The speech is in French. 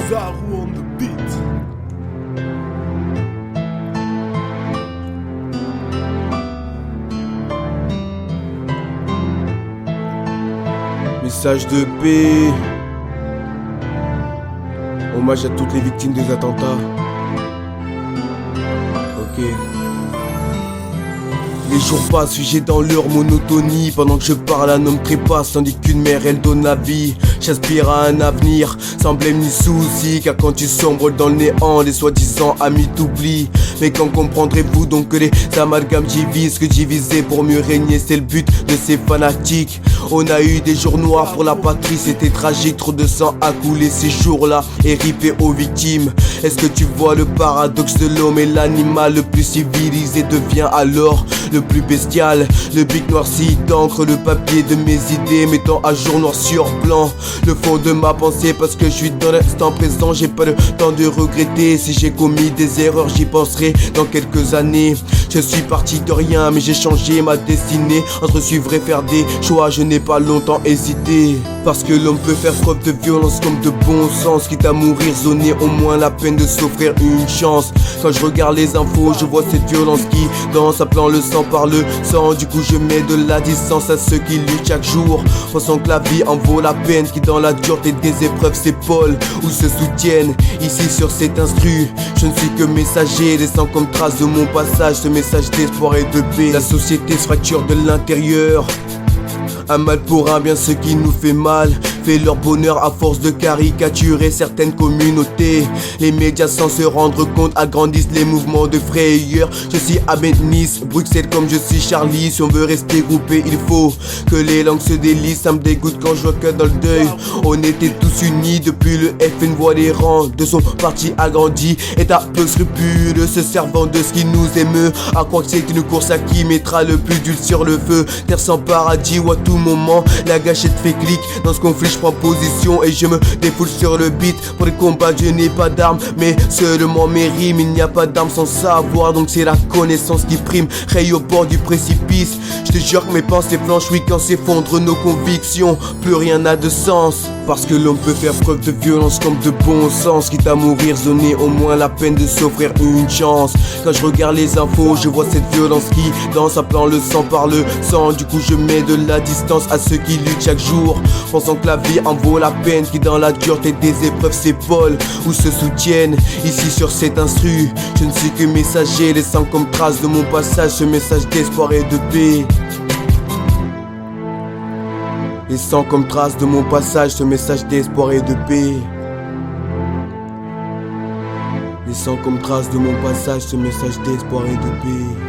Zaru on the beat. Message de paix. Hommage à toutes les victimes des attentats. Ok. Les jours passent, figés dans leur monotonie. Pendant que je parle, un homme trépasse, tandis qu'une mère, elle donne la vie. J'aspire à un avenir, sans blême ni souci. Car quand tu sombres dans le néant, les soi-disant amis t'oublient. Mais quand comprendrez-vous donc que les amalgames divisent? Que diviser pour mieux régner, c'est le but de ces fanatiques. On a eu des jours noirs pour la patrie, c'était tragique. Trop de sang a coulé ces jours-là et ripé aux victimes. Est-ce que tu vois le paradoxe de l'homme? Et l'animal le plus civilisé devient alors le plus bestial. Le bic noirci d'encre le papier de mes idées, mettant à jour noir sur blanc le fond de ma pensée. Parce que je suis dans l'instant présent, j'ai pas le temps de regretter. Si j'ai commis des erreurs, j'y penserai dans quelques années. Je suis parti de rien, mais j'ai changé ma destinée. Entre suivre et faire des choix, je n'ai pas longtemps hésité. Parce que l'homme peut faire preuve de violence comme de bon sens. Quitte à mourir, zoner au moins la peine de s'offrir une chance. Quand je regarde les infos, je vois cette violence qui danse, appelant le sang par le sang. Du coup je mets de la distance à ceux qui luttent chaque jour, pensant que la vie en vaut la peine. Qui dans la dureté des épreuves s'épaulent ou se soutiennent. Ici sur cet instru, je ne suis que messager, laissant comme trace de mon passage ce message d'espoir et de paix. La société se fracture de l'intérieur. Un mal pour un bien, ce qui nous fait mal fait leur bonheur à force de caricaturer certaines communautés. Les médias sans se rendre compte agrandissent les mouvements de frayeur. Je suis à Nice, Bruxelles comme je suis Charlie. Si on veut rester groupé, il faut que les langues se délisent. Ça me dégoûte quand je vois que dans le deuil on était tous unis. Depuis le FN voit les rangs de son parti agrandi. Est un peu scrupuleux, se servant de ce qui nous émeut. À croire que c'est une course à qui mettra le plus d'huile sur le feu. Terre sans paradis ou à tout moment la gâchette fait clic. Dans ce conflit je prends position et je me défoule sur le beat. Pour les combats je n'ai pas d'armes, mais seulement mes rimes. Il n'y a pas d'armes sans savoir, donc c'est la connaissance qui prime. Raye au bord du précipice, je te jure que mes pensées flanchent. Oui, quand s'effondrent nos convictions, plus rien n'a de sens. Parce que l'homme peut faire preuve de violence comme de bon sens. Quitte à mourir, zoner au moins la peine de s'offrir une chance. Quand je regarde les infos, je vois cette violence qui danse, appelant le sang par le sang. Du coup je mets de la distance à ceux qui luttent chaque jour, pensant que la vie en vaut la peine. Qui dans la dureté des épreuves s'épaulent ou se soutiennent. Ici sur cet instru, je ne suis que messager, laissant comme trace de mon passage ce message d'espoir et de paix. Laissant comme trace de mon passage ce message d'espoir et de paix. Laissant comme trace de mon passage ce message d'espoir et de paix.